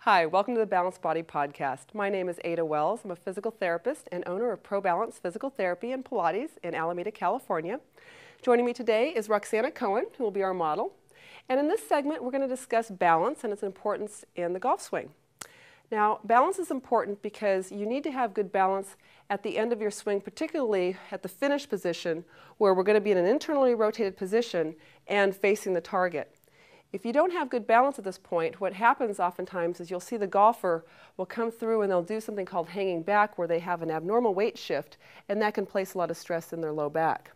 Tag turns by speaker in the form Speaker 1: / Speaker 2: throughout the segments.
Speaker 1: Hi, welcome to the Balanced Body Podcast. My name is Ada Wells. I'm a physical therapist and owner of Pro Balance Physical Therapy and Pilates in Alameda, California. Joining me today is Roxana Cohen, who will be our model. And in this segment, we're going to discuss balance and its importance in the golf swing. Now, balance is important because you need to have good balance at the end of your swing, particularly at the finish position, where we're going to be in an internally rotated position and facing the target. If you don't have good balance at this point, what happens oftentimes is you'll see the golfer will come through and they'll do something called hanging back, where they have an abnormal weight shift, and that can place a lot of stress in their low back.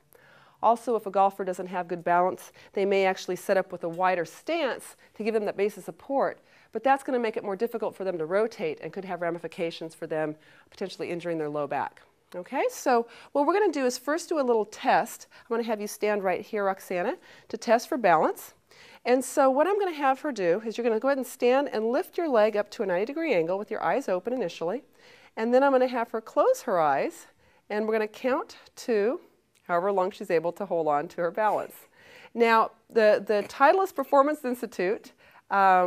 Speaker 1: Also, if a golfer doesn't have good balance, they may actually set up with a wider stance to give them that base of support, but that's going to make it more difficult for them to rotate and could have ramifications for them, potentially injuring their low back. Okay, so what we're going to do is first do a little test. I'm going to have you stand right here, Roxana, to test for balance. And so what I'm going to have her do is you're going to go ahead and stand and lift your leg up to a 90-degree angle with your eyes open initially. And then I'm going to have her close her eyes, and we're going to count to however long she's able to hold on to her balance. Now, the Titleist Performance Institute,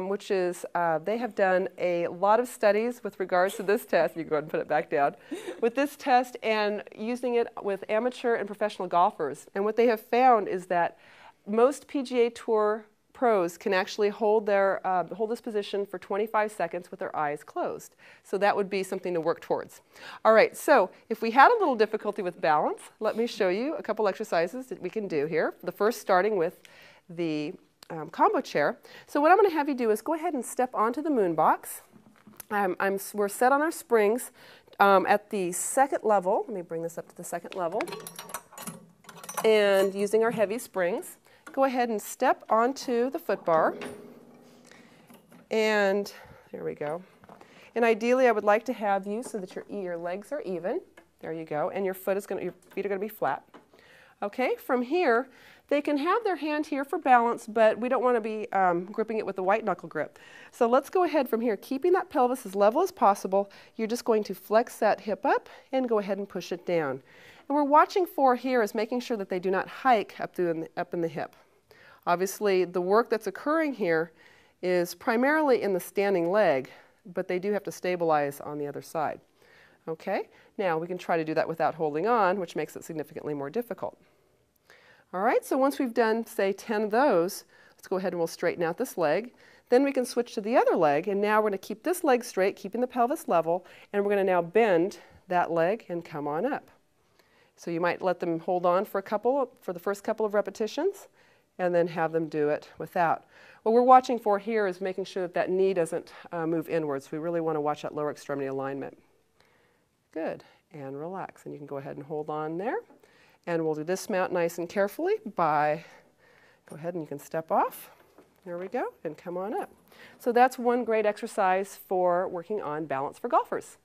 Speaker 1: which is, they have done a lot of studies with regards to this test. You can go ahead and put it back down. With this test and using it with amateur and professional golfers. And what they have found is that most PGA Tour pros can actually hold this position for 25 seconds with their eyes closed. So that would be something to work towards. All right, so if we had a little difficulty with balance, let me show you a couple exercises that we can do here. The first starting with the combo chair. So what I'm going to have you do is go ahead and step onto the moon box. We're set on our springs at the second level. Let me bring this up to the second level. And using our heavy springs, go ahead and step onto the foot bar. And there we go. And ideally, I would like to have you so that your legs are even. There you go. And your feet are going to be flat. Okay, from here, they can have their hand here for balance, but we don't want to be gripping it with the white knuckle grip. So let's go ahead from here, keeping that pelvis as level as possible. You're just going to flex that hip up and go ahead and push it down. And we're watching for here is making sure that they do not hike up in the hip. Obviously, the work that's occurring here is primarily in the standing leg, but they do have to stabilize on the other side. Okay, now we can try to do that without holding on, which makes it significantly more difficult. All right, so once we've done, say, 10 of those, let's go ahead and we'll straighten out this leg. Then we can switch to the other leg, and now we're going to keep this leg straight, keeping the pelvis level, and we're going to now bend that leg and come on up. So you might let them hold on for the first couple of repetitions, and then have them do it without. What we're watching for here is making sure that that knee doesn't move inwards. We really want to watch that lower extremity alignment. Good, and relax. And you can go ahead and hold on there. And we'll do dismount nice and carefully by, go ahead and you can step off. There we go, and come on up. So that's one great exercise for working on balance for golfers.